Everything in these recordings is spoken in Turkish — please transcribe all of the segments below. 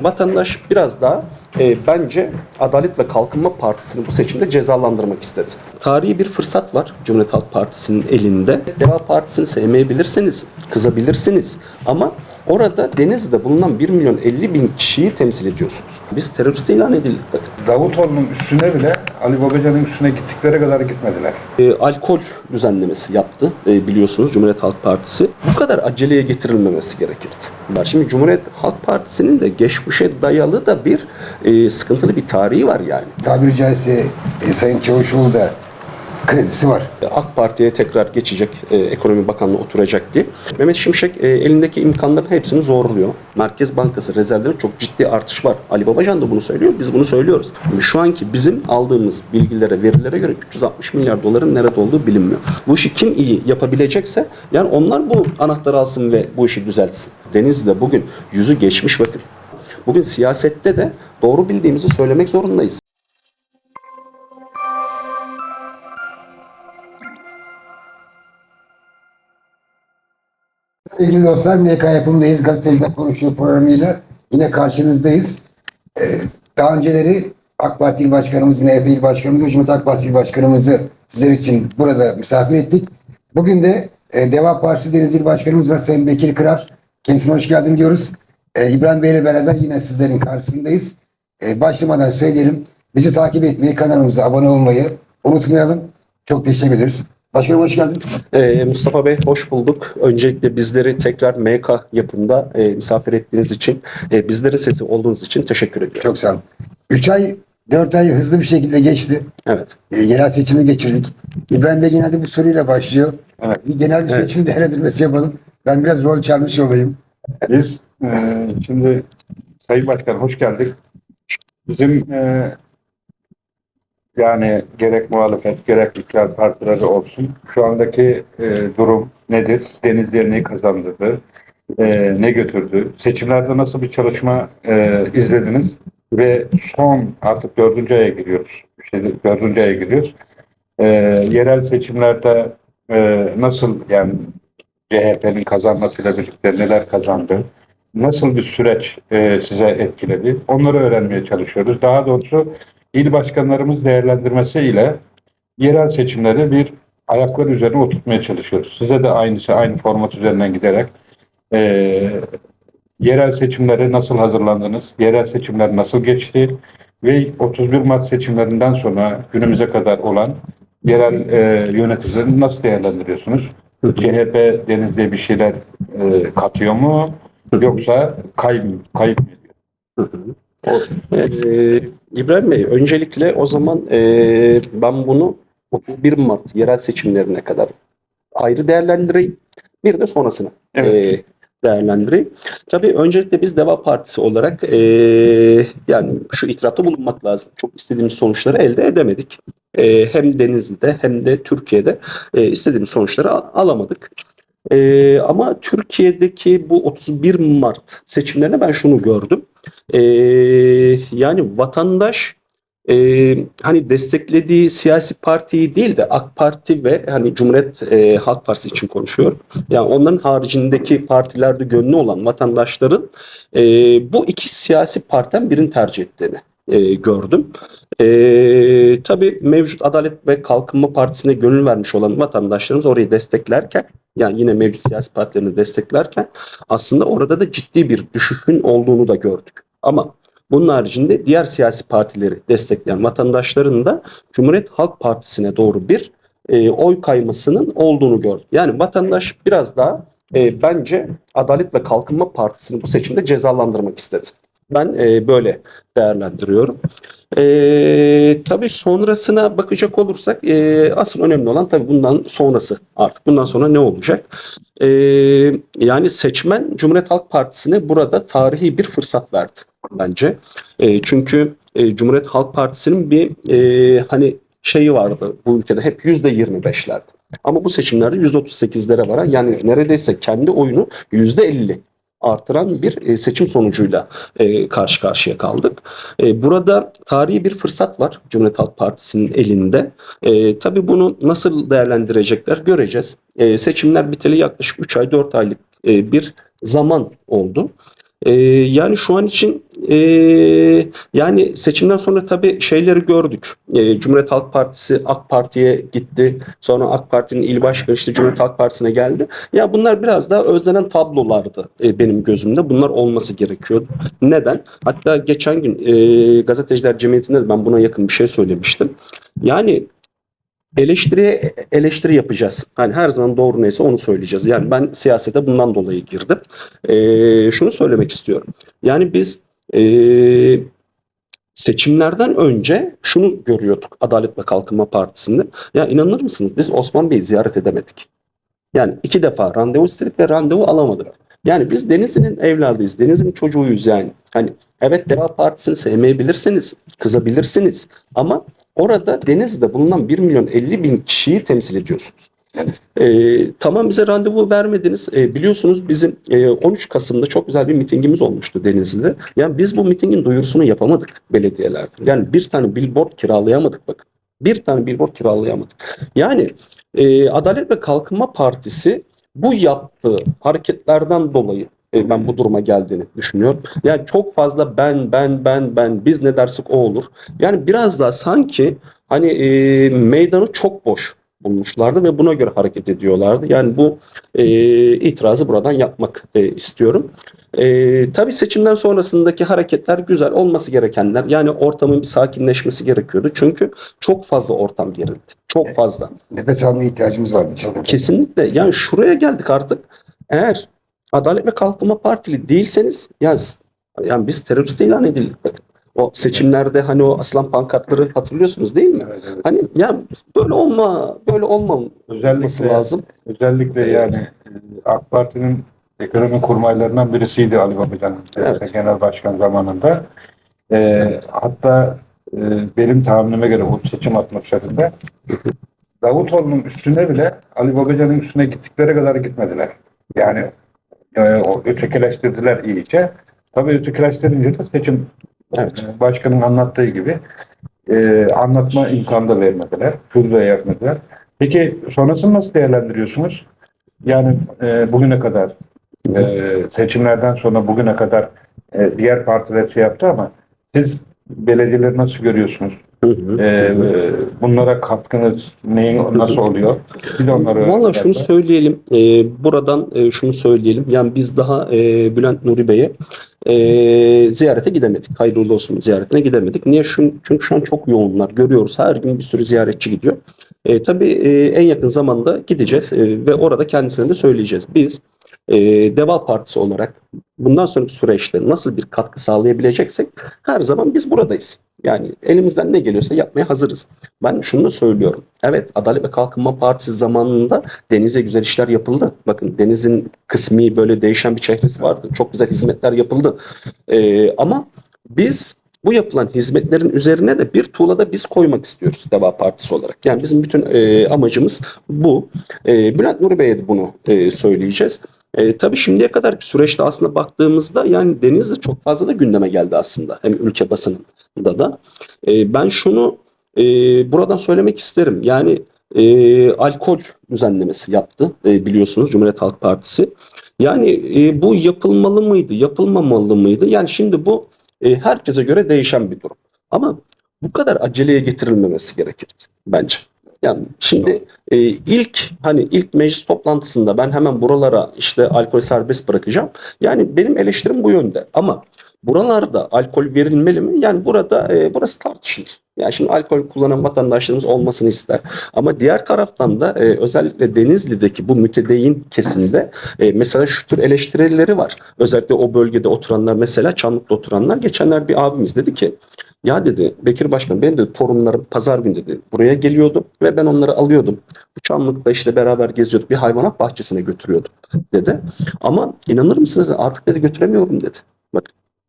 Yani vatandaş biraz daha bence Adalet ve Kalkınma Partisi'ni bu seçimde cezalandırmak istedi. Tarihi bir fırsat var Cumhuriyet Halk Partisi'nin elinde. Deva Partisi'ni sevmeyebilirsiniz, kızabilirsiniz ama orada Denizli'de bulunan 1.050.000 kişiyi temsil ediyorsunuz. Biz terörist ilan edildik bakın. Davutoğlu'nun üstüne bile Ali Babacan'ın üstüne gittikleri kadar gitmediler. Alkol düzenlemesi yaptı biliyorsunuz Cumhuriyet Halk Partisi. Bu kadar aceleye getirilmemesi gerekirdi. Şimdi Cumhuriyet Halk Partisi'nin de geçmişe dayalı da bir sıkıntılı bir tarihi var yani. Tabiri caizse Sayın Çavuşoğlu da kredisi var. AK Parti'ye tekrar geçecek, Ekonomi Bakanlığı oturacak diye. Mehmet Şimşek elindeki imkanların hepsini zorluyor. Merkez Bankası rezervlerinde çok ciddi artış var. Ali Babacan da bunu söylüyor, biz bunu söylüyoruz. Şu anki bizim aldığımız bilgilere, verilere göre 360 milyar doların nerede olduğu bilinmiyor. Bu işi kim iyi yapabilecekse, yani onlar bu anahtarı alsın ve bu işi düzeltsin. Denizli'de bugün yüzü geçmiş bakın. Bugün siyasette de doğru bildiğimizi söylemek zorundayız. Sevgili dostlar, MK yapımdayız. Gazeteciler Konuşuyor programıyla yine karşınızdayız. Daha önceleri AK Parti İl Başkanımız, MHP İl Başkanımız, Cumhuriyet Halk Partisi İl Başkanımızı sizler için burada misafir ettik. Bugün de Deva Partisi Denizli İl Başkanımız var Sayın Bekir Kırar. Kendisine hoş geldin diyoruz. İbrahim Bey ile beraber yine sizlerin karşısındayız. Başlamadan söyleyelim. Bizi takip etmeyi, kanalımıza abone olmayı unutmayalım. Çok teşekkür ederiz. Başkanım hoş geldin. Mustafa Bey hoş bulduk. Öncelikle bizleri tekrar MK yapımda misafir ettiğiniz için, bizlerin sesi olduğunuz için teşekkür ediyorum. Çok sağ olun. 3 ay, 4 ay hızlı bir şekilde geçti. Evet. Genel seçimi geçirdik. İbrahim Bey genelde bu soruyla başlıyor. Evet. Bir genel bir seçim değerlendirmesi yapalım. Ben biraz rol çalmış olayım. Biz şimdi Sayın Başkan hoş geldik. Bizim yani gerek muhalefet gerek iktidar partileri olsun şu andaki durum nedir? Denizli'ye ne kazandırdı? Ne götürdü? Seçimlerde nasıl bir çalışma izlediniz? Ve son artık 4. aya giriyoruz. İşte 4. aya giriyoruz. Yerel seçimlerde nasıl yani CHP'nin kazanmasıyla birlikte neler kazandı? Nasıl bir süreç size etkiledi? Onları öğrenmeye çalışıyoruz. Daha doğrusu il başkanlarımız değerlendirmesiyle yerel seçimleri bir ayaklar üzerine oturtmaya çalışıyoruz. Size de aynı format üzerinden giderek yerel seçimlere nasıl hazırlandınız? Yerel seçimler nasıl geçti? Ve 31 Mart seçimlerinden sonra günümüze kadar olan yerel yöneticileri nasıl değerlendiriyorsunuz? CHP Denizli'ye bir şeyler katıyor mu? Yoksa kayıp mı ediyor? İbrahim Bey, öncelikle o zaman ben bunu 31 Mart yerel seçimlerine kadar ayrı değerlendireyim. Bir de sonrasını değerlendireyim. Tabii öncelikle biz Deva Partisi olarak yani şu itirafta bulunmak lazım. Çok istediğimiz sonuçları elde edemedik. Hem Denizli'de hem de Türkiye'de istediğimiz sonuçları alamadık. Ama Türkiye'deki bu 31 Mart seçimlerine ben şunu gördüm. Yani vatandaş hani desteklediği siyasi partiyi değil de AK Parti ve hani Cumhuriyet Halk Partisi için konuşuyorum. Yani onların haricindeki partilerde gönlü olan vatandaşların bu iki siyasi partiden birini tercih ettiğini gördüm. Tabii mevcut Adalet ve Kalkınma Partisi'ne gönül vermiş olan vatandaşlarımız orayı desteklerken, yani yine mevcut siyasi partilerini desteklerken aslında orada da ciddi bir düşüşün olduğunu da gördük. Ama bunun haricinde diğer siyasi partileri destekleyen vatandaşların da Cumhuriyet Halk Partisi'ne doğru bir oy kaymasının olduğunu gördük. Yani vatandaş biraz daha bence Adalet ve Kalkınma Partisi'ni bu seçimde cezalandırmak istedi. Ben böyle değerlendiriyorum. Tabii sonrasına bakacak olursak asıl önemli olan tabii bundan sonrası, artık bundan sonra ne olacak? Yani seçmen Cumhuriyet Halk Partisi'ne burada tarihi bir fırsat verdi bence. Çünkü Cumhuriyet Halk Partisi'nin bir hani şeyi vardı bu ülkede, hep %25'lerdi. Ama bu seçimlerde %38'lere varan, yani neredeyse kendi oyunu %50 artıran bir seçim sonucuyla karşı karşıya kaldık. Burada tarihi bir fırsat var Cumhuriyet Halk Partisi'nin elinde. Tabii bunu nasıl değerlendirecekler göreceğiz. Seçimler biteli yaklaşık 3 ay 4 aylık bir zaman oldu. Yani şu an için yani seçimden sonra tabii şeyleri gördük. Cumhuriyet Halk Partisi AK Parti'ye gitti. Sonra AK Parti'nin il başkanı işte Cumhuriyet Halk Partisi'ne geldi. Ya bunlar biraz daha özlenen tablolardı benim gözümde. Bunlar olması gerekiyordu. Neden? Hatta geçen gün Gazeteciler Cemiyeti'nde de ben buna yakın bir şey söylemiştim. Yani eleştiriye eleştiri yapacağız. Hani her zaman doğru neyse onu söyleyeceğiz. Yani ben siyasete bundan dolayı girdim. Şunu söylemek istiyorum. Yani biz seçimlerden önce şunu görüyorduk Adalet ve Kalkınma Partisi'nde. Ya inanır mısınız biz Osman Bey'i ziyaret edemedik. Yani 2 defa randevu istedik ve randevu alamadık. Yani biz Denizli'nin evladıyız. Denizli'nin çocuğuyuz yani. Hani evet Deva Partisi'ni sevmeyebilirsiniz, kızabilirsiniz ama orada Denizli'de bulunan 1.050.000 kişiyi temsil ediyorsunuz. Tamam bize randevu vermediniz. Biliyorsunuz bizim 13 Kasım'da çok güzel bir mitingimiz olmuştu Denizli'de. Yani biz bu mitingin duyurusunu yapamadık belediyelerde. Yani bir tane billboard kiralayamadık bakın. Bir tane billboard kiralayamadık. Yani Adalet ve Kalkınma Partisi bu yaptığı hareketlerden dolayı ben bu duruma geldiğini düşünüyorum. Yani çok fazla ben biz ne dersek o olur. Yani biraz daha sanki hani meydanı çok boş bulmuşlardı ve buna göre hareket ediyorlardı. Yani bu itirazı buradan yapmak istiyorum. Tabii seçimden sonrasındaki hareketler güzel olması gerekenler. Yani ortamın bir sakinleşmesi gerekiyordu. Çünkü çok fazla ortam gerildi. Çok fazla. Nefes almaya ihtiyacımız vardı. Kesinlikle. Yani şuraya geldik artık. Eğer Adalet ve Kalkınma Partili değilseniz yani biz terörist ilan edildik. Bakın. O seçimlerde hani o aslan pankartları hatırlıyorsunuz değil mi? Evet, evet. Hani ya böyle olmaması lazım. Özellikle yani AK Parti'nin ekonomi kurmaylarından birisiydi Ali Babacan Evet. genel başkan zamanında. Hatta benim tahminime göre o seçim atmosferinde Davutoğlu'nun üstüne bile Ali Babacan'ın üstüne gittikleri kadar gitmediler. Yani o ötekileştirdiler iyice. Tabii ötekileştirince de seçim Evet. başkanın anlattığı gibi anlatma imkanı da vermediler. Şunu da yapmadılar. Peki sonrasını nasıl değerlendiriyorsunuz? Yani bugüne kadar seçimlerden sonra bugüne kadar diğer partiler şey yaptı ama siz belediyeleri nasıl görüyorsunuz? Bunlara katkınız nasıl oluyor? Bir de onları Valla şunu söyleyelim. Buradan şunu söyleyelim. Yani biz daha Bülent Nuri Bey'e ziyarete gidemedik. Hayırlı uğurlu olsun ziyaretine gidemedik. Niye? Çünkü şu an çok yoğunlar. Görüyoruz. Her gün bir sürü ziyaretçi gidiyor. Tabii en yakın zamanda gideceğiz ve orada kendisine de söyleyeceğiz. Biz Deva Partisi olarak bundan sonraki süreçte nasıl bir katkı sağlayabileceksek her zaman biz buradayız. Yani elimizden ne geliyorsa yapmaya hazırız. Ben şunu da söylüyorum. Evet Adalet ve Kalkınma Partisi zamanında Deniz'e güzel işler yapıldı. Bakın Deniz'in kısmi böyle değişen bir çehresi vardı. Çok güzel hizmetler yapıldı. Ama biz bu yapılan hizmetlerin üzerine de bir tuğla da biz koymak istiyoruz Deva Partisi olarak. Yani bizim bütün amacımız bu. Bülent Nuri Bey'e de bunu söyleyeceğiz. Tabii şimdiye kadarki süreçte aslında baktığımızda yani Denizli çok fazla da gündeme geldi aslında. Hem ülke basınında da. Ben şunu buradan söylemek isterim. Yani alkol düzenlemesi yaptı biliyorsunuz Cumhuriyet Halk Partisi. Yani bu yapılmalı mıydı, yapılmamalı mıydı? Yani şimdi bu herkese göre değişen bir durum. Ama bu kadar aceleye getirilmemesi gerekirdi bence. Yani şimdi ilk meclis toplantısında ben hemen buralara işte alkol serbest bırakacağım. Yani benim eleştirim bu yönde. Ama buralarda alkol verilmeli mi? Yani burası tartışılır. Yani şimdi alkol kullanan vatandaşlarımız olmasını ister. Ama diğer taraftan da özellikle Denizli'deki bu mütedeyyin kesimde mesela şu tür eleştirileri var. Özellikle o bölgede oturanlar mesela Çamlık'ta oturanlar geçenler bir abimiz dedi ki ya dedi Bekir Başkan benim de torunlarım pazar günü dedi buraya geliyordu ve ben onları alıyordum. Bu Çamlık'ta işte beraber geziyorduk bir hayvanat bahçesine götürüyordum dedi. Ama inanır mısınız artık dedi götüremiyorum dedi. Bak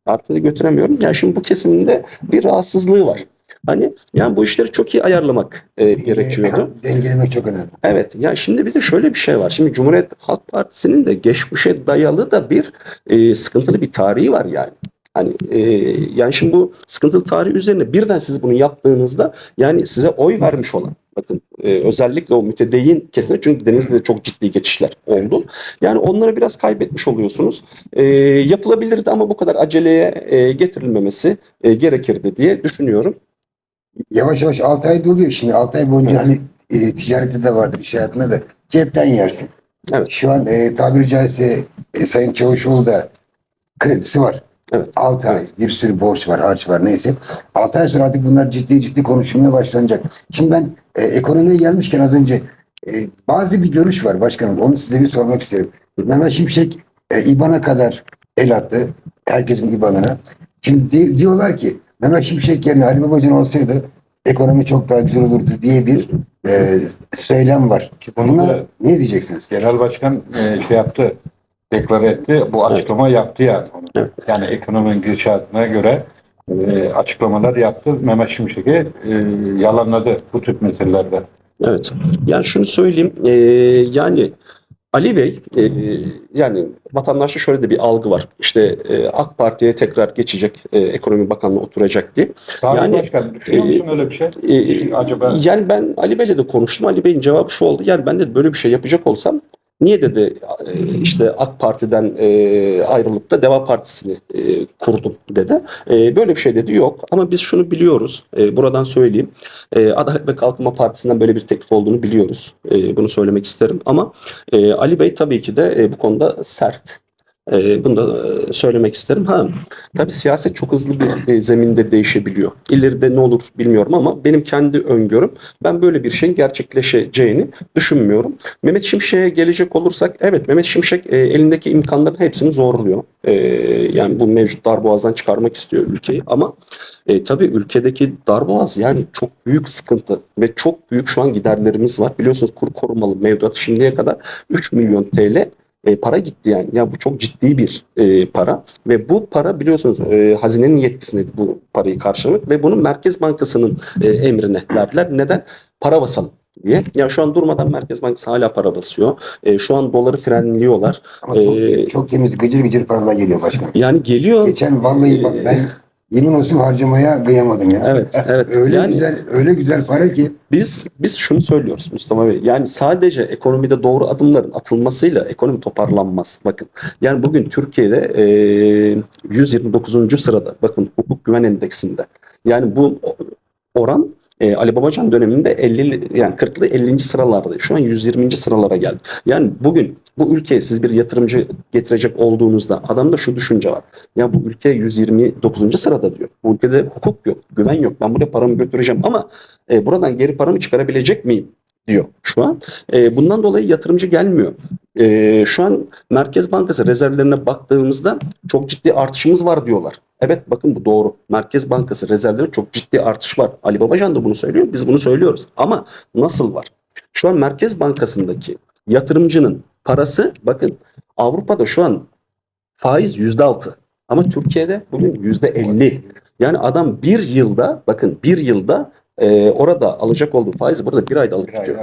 artık dedi götüremiyorum. Yani şimdi bu kesiminde bir rahatsızlığı var. Hani yani bu işleri çok iyi ayarlamak gerekiyordu. Dengelemek çok önemli. Evet ya şimdi bir de şöyle bir şey var. Şimdi Cumhuriyet Halk Partisi'nin de geçmişe dayalı da bir sıkıntılı bir tarihi var yani. Hani yani şimdi bu sıkıntılı tarih üzerine birden siz bunu yaptığınızda yani size oy vermiş olan bakın özellikle o mütedeyyin kesimler, çünkü Denizli'de de çok ciddi geçişler oldu. Yani onları biraz kaybetmiş oluyorsunuz. Yapılabilirdi ama bu kadar aceleye getirilmemesi gerekirdi diye düşünüyorum. Yavaş yavaş 6 ay doluyor şimdi. 6 ay boyunca hani ticarette de vardır, iş hayatında da cepten yersin. Evet. Şu an tabiri caizse Sayın Çavuşoğlu da kredisi var. Evet. 6 ay bir sürü borç var, harç var neyse. 6 ay sonra artık bunlar ciddi ciddi konuşulmaya başlanacak. Şimdi ben ekonomiye gelmişken az önce bazı bir görüş var başkanım. Onu size bir sormak isterim. Mehmet Şimşek İBAN'a kadar el attı. Herkesin İBAN'ına. Şimdi diyorlar ki Mehmet Şimşek yerine Ali Babacan olsaydı ekonomi çok daha güzel olurdu diye bir söylem var. Bunu Buna da ne diyeceksiniz? Genel Başkan şey yaptı, deklare etti. Bu açıklama yaptı yani. Evet. Yani ekonominin gidişatına göre açıklamalar yaptı. Mehmet Şimşek'i yalanladı bu tip meselelerde. Evet. Yani şunu söyleyeyim. Yani Ali Bey, yani vatandaşta şöyle de bir algı var. İşte AK Parti'ye tekrar geçecek, Ekonomi Bakanlığı oturacak diye. Sayın Yani, Başkan düşünüyor musun öyle bir şey? Acaba Yani ben Ali Bey'le de konuştum. Ali Bey'in cevabı şu oldu. Yani ben de böyle bir şey yapacak olsam niye dedi işte AK Parti'den ayrılıp da Deva Partisi'ni kurdum dedi. Böyle bir şey dedi yok. Ama biz şunu biliyoruz. Buradan söyleyeyim. Adalet ve Kalkınma Partisi'nden böyle bir teklif olduğunu biliyoruz. Bunu söylemek isterim. Ama Ali Bey tabii ki de bu konuda sert. Bunu da söylemek isterim. Tabii siyaset çok hızlı bir zeminde değişebiliyor. İleride ne olur bilmiyorum ama benim kendi öngörüm, ben böyle bir şeyin gerçekleşeceğini düşünmüyorum. Mehmet Şimşek'e gelecek olursak, evet, Mehmet Şimşek elindeki imkanların hepsini zorluyor. Yani bu mevcut darboğazdan çıkarmak istiyor ülkeyi ama tabii ülkedeki darboğaz yani çok büyük sıkıntı ve çok büyük şu an giderlerimiz var. Biliyorsunuz kur korumalı mevduat şimdiye kadar 3 milyon TL para gitti yani. Ya bu çok ciddi bir para ve bu para biliyorsunuz hazinenin yetkisinde bu parayı karşılamak ve bunu Merkez Bankası'nın emrine verdiler. Neden? Para basalım diye. Ya şu an durmadan Merkez Bankası hala para basıyor. Şu an doları frenliyorlar. Ama çok temiz gıcır gıcır paralar geliyor başkanım. Yani geliyor. Geçen vallahi bak ben yemin olsun harcamaya kıyamadım ya. Evet, evet. Öyle Yani güzel öyle güzel para ki biz şunu söylüyoruz Mustafa Bey. Yani sadece ekonomide doğru adımların atılmasıyla ekonomi toparlanmaz. Bakın. Yani bugün Türkiye'de 129. sırada. Bakın hukuk güven endeksinde. Yani bu oran Ali Babacan döneminde 50 yani 40'lı 50. sıralardaydı. Şu an 120. sıralara geldi. Yani bugün bu ülkeye siz bir yatırımcı getirecek olduğunuzda adamda şu düşünce var. Ya bu ülke 129. sırada diyor. Bu ülkede hukuk yok, güven yok. Ben buraya paramı götüreceğim ama buradan geri paramı çıkarabilecek miyim diyor şu an. Bundan dolayı yatırımcı gelmiyor. Şu an Merkez Bankası rezervlerine baktığımızda çok ciddi artışımız var diyorlar. Evet, bakın bu doğru. Merkez Bankası rezervlerinde çok ciddi artış var. Ali Babacan da bunu söylüyor. Biz bunu söylüyoruz. Ama nasıl var? Şu an Merkez Bankası'ndaki yatırımcının parası, bakın Avrupa'da şu an faiz %6 ama Türkiye'de bugün %50. Yani adam bir yılda, bakın bir yılda orada alacak olduğu faizi burada bir ayda alıp gidiyor.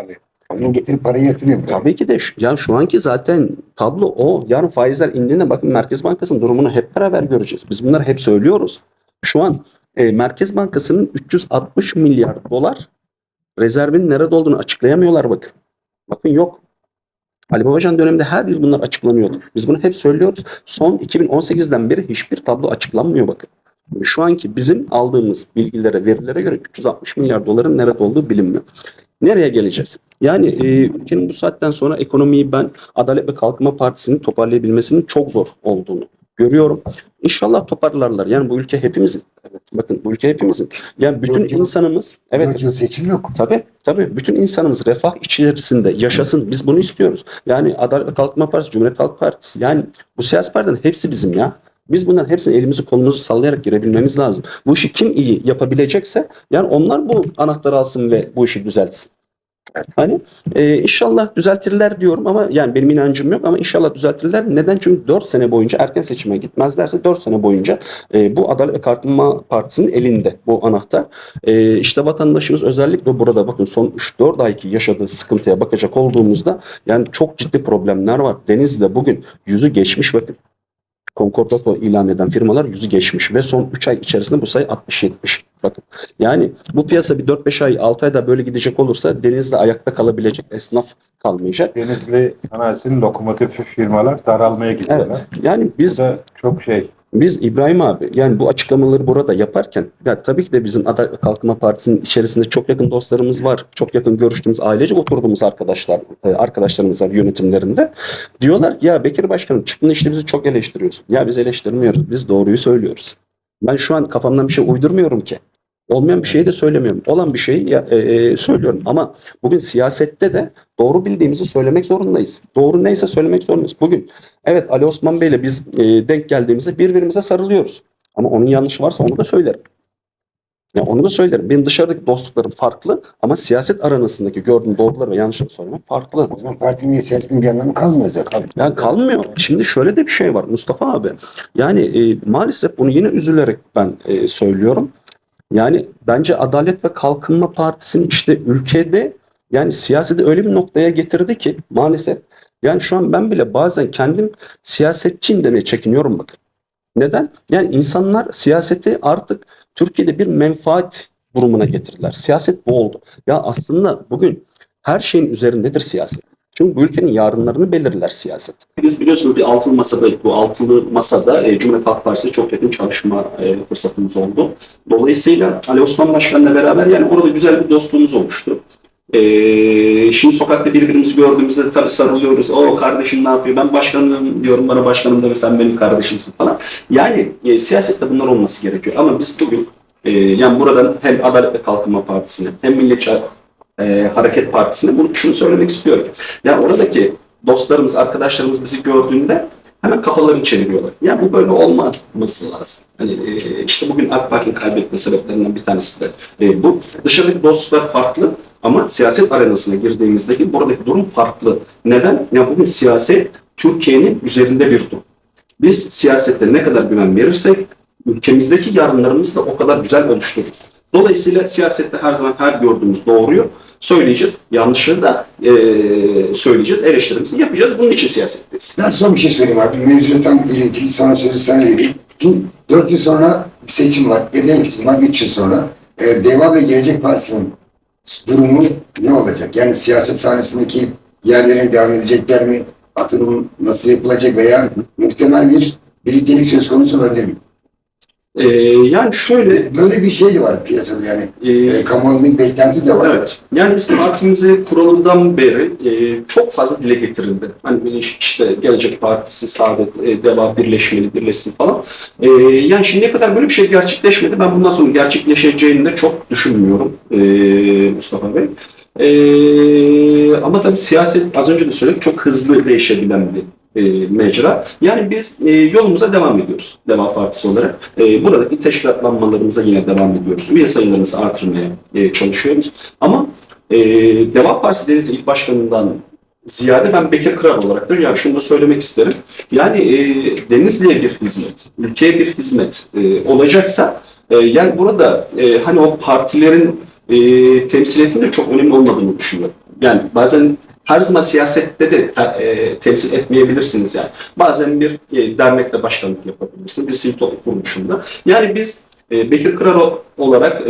onun getirip parayı yatırıyor. Tabii ki de yani şu anki zaten tablo o. Yarın faizler indiğinde bakın Merkez Bankası'nın durumunu hep beraber göreceğiz. Biz bunları hep söylüyoruz. Şu an Merkez Bankası'nın 360 milyar dolar rezervin nerede olduğunu açıklayamıyorlar bakın. Bakın yok. Ali Babacan döneminde her yıl bunlar açıklanıyordu. Biz bunu hep söylüyoruz. Son 2018'den beri hiçbir tablo açıklanmıyor bakın. Şu anki bizim aldığımız bilgilere, verilere göre 360 milyar doların nerede olduğu bilinmiyor. Nereye geleceğiz? Yani ülkenin bu saatten sonra ekonomiyi ben Adalet ve Kalkınma Partisi'nin toparlayabilmesinin çok zor olduğunu görüyorum. İnşallah toparlarlar. Yani bu ülke hepimizin. Evet, bakın bu ülke hepimizin. Yani bütün 4 yıl insanımız, evet, 4 yıl seçim yok. tabii bütün insanımız refah içerisinde yaşasın. Biz bunu istiyoruz. Yani Adalet ve Kalkınma Partisi, Cumhuriyet Halk Partisi, yani bu siyasi partilerin hepsi bizim ya. Biz bunların hepsini elimizi kolumuzu sallayarak girebilmemiz lazım. Bu işi kim iyi yapabilecekse yani onlar bu anahtarı alsın ve bu işi düzeltsin. Hani inşallah düzeltirler diyorum ama yani benim inancım yok ama inşallah düzeltirler. Neden? Çünkü 4 sene boyunca erken seçime gitmezlerse 4 sene boyunca bu Adalet ve Kalkınma Partisi'nin elinde bu anahtar. İşte vatandaşımız özellikle burada bakın son 3-4 ayki yaşadığı sıkıntıya bakacak olduğumuzda yani çok ciddi problemler var. Denizli'de bugün yüzü geçmiş bakın. Konkordato ilan eden firmalar yüzü geçmiş ve son 3 ay içerisinde bu sayı 60-70. Bakın yani bu piyasa bir 4-5 ay 6 ayda böyle gidecek olursa Denizli'de ayakta kalabilecek esnaf kalmayacak. Denizli sanayisinin lokomotif firmalar daralmaya gidiyorlar. Evet yani Bu biz da çok Biz İbrahim abi yani bu açıklamaları burada yaparken ya tabii ki de bizim Adalet ve Kalkınma Partisi'nin içerisinde çok yakın dostlarımız var. Çok yakın görüştüğümüz ailece oturduğumuz arkadaşlarımız var yönetimlerinde. Diyorlar ya Bekir Başkanım çıktığında işte bizi çok eleştiriyorsun. Ya biz eleştirmiyoruz. Biz doğruyu söylüyoruz. Ben şu an kafamdan bir şey uydurmuyorum ki. Olmayan bir şeyi de söylemiyorum. Olan bir şeyi söylüyorum. Ama bugün siyasette de doğru bildiğimizi söylemek zorundayız. Doğru neyse söylemek zorundayız. Bugün evet Ali Osman Bey'le biz denk geldiğimizde birbirimize sarılıyoruz. Ama onun yanlışı varsa onu da söylerim. Ya onu da söylerim. Benim dışarıdaki dostluklarım farklı ama siyaset aranasındaki gördüğüm doğruları ve yanlışları söylemek farklı. O zaman partinin siyasetinin bir anlamı kalmıyor zaten. Yani kalmıyor. Şimdi şöyle de bir şey var Mustafa abi. Yani maalesef bunu yine üzülerek ben söylüyorum. Yani bence Adalet ve Kalkınma Partisi'nin işte ülkede yani siyaseti öyle bir noktaya getirdi ki maalesef yani şu an ben bile bazen kendim siyasetçiyim demeye çekiniyorum bakın. Neden? Yani insanlar siyaseti artık Türkiye'de bir menfaat durumuna getirdiler. Siyaset bu oldu. Ya aslında bugün her şeyin üzerindedir siyaset. Çünkü bu ülkenin yarınlarını belirler siyaset. Biz biliyorsunuz bir altılı masada, bu altılı masada Cumhuriyet Halk Partisi'yle çok yakın çalışma fırsatımız oldu. Dolayısıyla Ali Osman Başkan'la beraber yani orada güzel bir dostluğumuz oluştu. Şimdi sokakta birbirimizi gördüğümüzde de tabii sarılıyoruz. O kardeşim ne yapıyor? Ben başkanım diyorum, bana başkanım deme, sen benim kardeşimsin falan. Yani siyasette bunlar olması gerekiyor. Ama biz bugün yani buradan hem Adalet ve Kalkınma Partisi'ne hem Milliyetçi Hareket Partisi'ne şunu söylemek istiyorum. Yani oradaki dostlarımız, arkadaşlarımız bizi gördüğünde hemen kafalarını çeviriyorlar. Yani bu böyle olmaması lazım. Hani işte bugün AK Parti'nin kaybetme sebeplerinden bir tanesi de bu. Dışarıdaki dostluklar farklı ama siyaset arenasına girdiğimizdeki buradaki durum farklı. Neden? Ya bugün siyaset Türkiye'nin üzerinde bir durum. Biz siyasette ne kadar güven verirsek ülkemizdeki yarınlarımızı da o kadar güzel oluştururuz. Dolayısıyla siyasette her zaman her gördüğümüz doğruyu söyleyeceğiz. Yanlışı da söyleyeceğiz. Eleştirimizi yapacağız. Bunun için siyasetteyiz. Ben son bir şey söyleyeyim abi. Mevzuya tam ilintili sonra sözü sana vereyim. Şimdi 4 yıl sonra bir seçim var. Ya da en kötü 3 yıl sonra. Deva ve Gelecek Partisi'nin durumu ne olacak? Yani siyaset sahnesindeki yerlerine devam edecekler mi? Atılım nasıl yapılacak veya muhtemel bir birliktelik söz konusu olabilir mi? Yani şöyle Böyle bir şey de var piyasada yani. Kamuoyunun beklenti de var. evet. Yani biz partimizi kurulundan beri çok fazla dile getirildi. Hani böyle işte Gelecek Partisi, Saadet, Deva birleşsin falan. Yani şimdiye kadar böyle bir şey gerçekleşmedi. Ben bundan sonra gerçekleşeceğini de çok düşünmüyorum Mustafa Bey. Ama tabii siyaset az önce de söyledik çok hızlı değişebilen bir mecra. Yani biz yolumuza devam ediyoruz Deva Partisi olarak. Buradaki teşkilatlanmalarımıza yine devam ediyoruz. Üye sayılarımızı artırmaya çalışıyoruz. Ama Deva Partisi Denizli İl Başkanı'ndan ziyade ben Bekir Kırar olarak da yani şunu da söylemek isterim. Yani Denizli'ye bir hizmet, ülkeye bir hizmet olacaksa yani burada hani o partilerin temsiliyetinin de çok önemli olmadığını düşünüyorum. Yani bazen her zaman siyasette de temsil etmeyebilirsiniz yani. Bazen bir dernekte başkanlık yapabilirsiniz, bir sivil toplum kuruluşunda. Yani biz Bekir Kırar olarak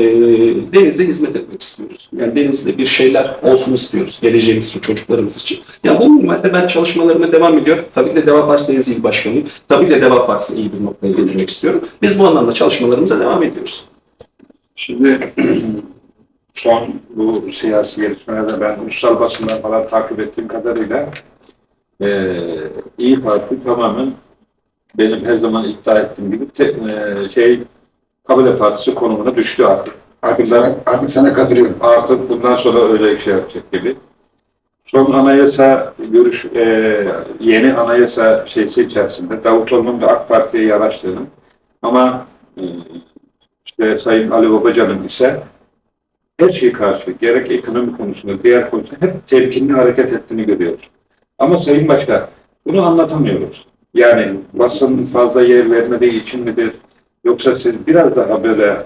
Denizli'ye hizmet etmek istiyoruz. Yani Denizli'de bir şeyler olsun istiyoruz. Geleceğimiz için, çocuklarımız için. Yani bu minvalde ben çalışmalarıma devam ediyorum. Tabii ki de Deva Partisi Denizli İl Başkanıyım. Tabii ki de Deva Partisi'ni iyi bir noktaya getirmek istiyorum. Biz bu anlamda çalışmalarımıza devam ediyoruz. Şimdi son bu siyasi gelişmelerde ben ulusal basından falan takip ettiğim kadarıyla İYİ Parti tamamen benim her zaman iddia ettiğim gibi Kabile Partisi konumuna düştü artık. Artık sana katılıyorum. Artık bundan sonra öyle bir şey yapacak gibi. Son anayasa yeni anayasa şeysi içerisinde Davutoğlu'nun da AK Parti'ye yanaştığını ama işte Sayın Ali Babacan'ın ise her şeye karşı gerek ekonomi konusunda diğer konusunda hep temkinli hareket ettiğini görüyoruz. Ama Sayın Başkan bunu anlatamıyoruz. Yani basın fazla yer vermediği için midir? Yoksa siz biraz daha böyle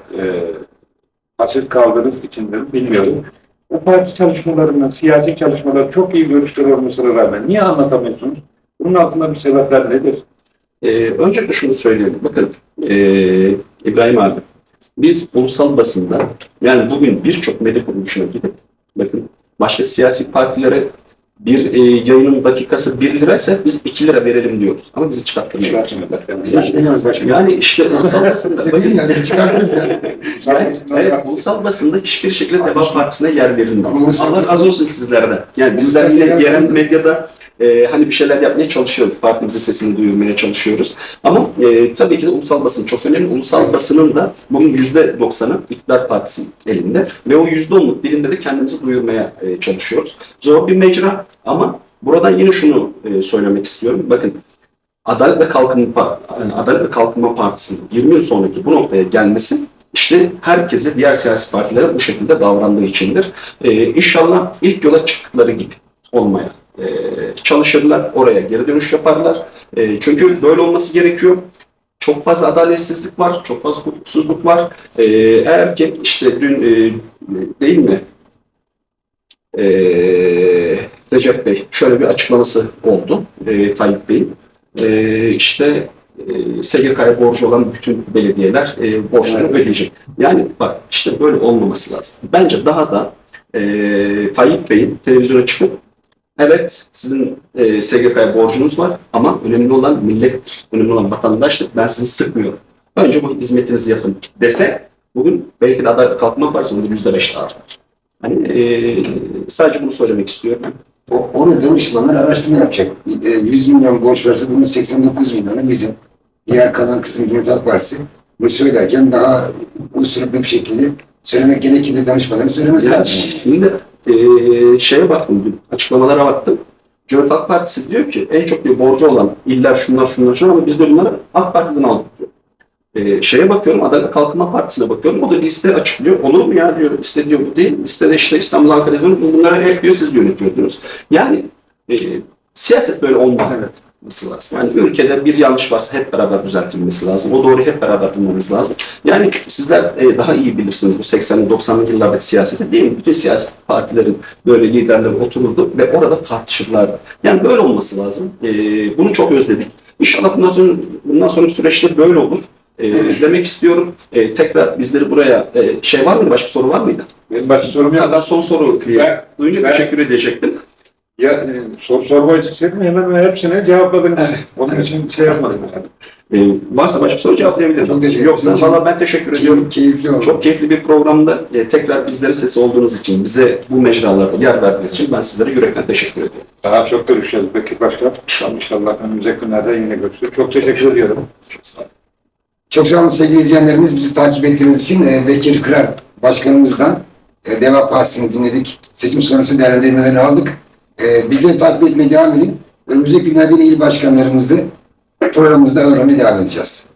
pasif kaldığınız içindir bilmiyorum. O parti çalışmalarının, siyasi çalışmaları çok iyi görüşleri olmasına rağmen niye anlatamıyorsunuz? Bunun altında bir sebepler nedir? Öncelikle şunu söyleyelim. Bakın İbrahim abi, Biz ulusal basında yani bugün birçok medya kuruluşuna gidip bakın başka siyasi partilere bir yayının dakikası 1 liraysa biz 2 lira verelim diyoruz. Ama bizi çıkartmıyorlar. Biz de işlemiyoruz başkanım. Yani işte ulusal basında Bize değil yani, biz çıkartırız yani. evet, ulusal basında hiçbir şekilde Deva Partisi'ne yer verilmiyor. Ama ulusal Allah razı olsun sizlerden. Yani bizler yine yerel medyada hani bir şeyler yapmaya çalışıyoruz. Partimizin sesini duyurmaya çalışıyoruz. Ama tabii ki de ulusal basın çok önemli. Ulusal basının da bunun %90'ı iktidar partisinin elinde. Ve o %10'luk dilimde de kendimizi duyurmaya çalışıyoruz. Zor bir mecra ama buradan yine şunu söylemek istiyorum. Bakın Adalet ve Kalkınma Partisi'nin 20 yıl sonraki bu noktaya gelmesi işte herkese, diğer siyasi partilere bu şekilde davrandığı içindir. İnşallah ilk yola çıktıkları gibi olmaya çalışırlar, oraya geri dönüş yaparlar. Çünkü böyle olması gerekiyor. Çok fazla adaletsizlik var, çok fazla hukuksuzluk var. Eğer ki işte dün değil mi Recep Bey şöyle bir açıklaması oldu Tayyip Bey'in. İşte SGK'ya borcu olan bütün belediyeler borçlarını ödeyecek. Yani bak işte böyle olmaması lazım. Bence daha da Tayyip Bey'in televizyona çıkıp evet sizin SGK'ya borcunuz var ama önemli olan millettir. Önemli olan vatandaşlık. Ben sizi sıkmıyorum. Önce bu hizmetinizi yapın dese bugün belki de Adalet ve Kalkınma Partisi onu %5 daha artar. Hani sadece bunu söylemek istiyorum. Onu danışmanlar araştırma yapacak. 100 milyon borç varsa bunun 89 milyonu bizim. Diğer kalan kısmı Cumhuriyet Halk Partisi. Bu söylerken daha usulü bir şekilde söylemek gerekir danışmanların söylemesi Yani lazım. şimdi şeye baktım, açıklamalara baktım. Cumhuriyet Halk Partisi diyor ki en çok diyor borcu olan iller şunlar ama biz de bunları AK Parti'den aldık diyor. Şeye bakıyorum, Adalet ve Kalkınma Partisi'ne bakıyorum. O da bir liste açıklıyor. Olur mu ya diyor. Liste diyor bu değil. Listede işte İstanbul, Ankara, İzmir bunları hep diyor siz yönetiyordunuz. Yani siyaset böyle olmalı. Evet. Nasıl lazım? Yani ülkede bir yanlış varsa hep beraber düzeltilmesi lazım. O doğruyu hep beraber bulmamız lazım. Yani sizler daha iyi bilirsiniz bu 80'li 90'lı yıllardaki siyaseti değil mi? Bütün siyasi partilerin böyle liderleri otururdu ve orada tartışırlardı. Yani böyle olması lazım. Bunu çok özledik. İnşallah bundan sonraki süreçte böyle olur. Demek istiyorum. Tekrar bizleri buraya var mıydı? Başka soru var mıydı? Benim başka sorum yok. Ben son soru duyunca teşekkür edecektim. Ya soru sormayı istedim, hemen hepsine cevapladınız. Onun için şey yapmadım. Varsa başka soru cevaplayabilirim. Çok teşekkür Yoksa ederim. valla ben teşekkür ediyorum. Keyifli oldu. Çok keyifli bir programda tekrar bizlerin sesi olduğunuz için, bize bu mecralarda yer verdiğiniz için ben sizlere yürekten teşekkür ediyorum. Daha çok görüşeceğiz Bekir Başkan. İnşallah önümüzdeki günlerde yine görüşürüz. Çok teşekkür ediyorum. Çok sağ olun. Çok sağ olun sevgili izleyenlerimiz. Bizi takip ettiğiniz için Bekir Kırar Başkanımızdan Deva Partisi'ni dinledik. Seçim sonrası değerlendirmelerini aldık. Bizleri takip etmeye devam edin. Önümüzdeki günlerde il başkanlarımızı programımızda öğrenmeye devam edeceğiz.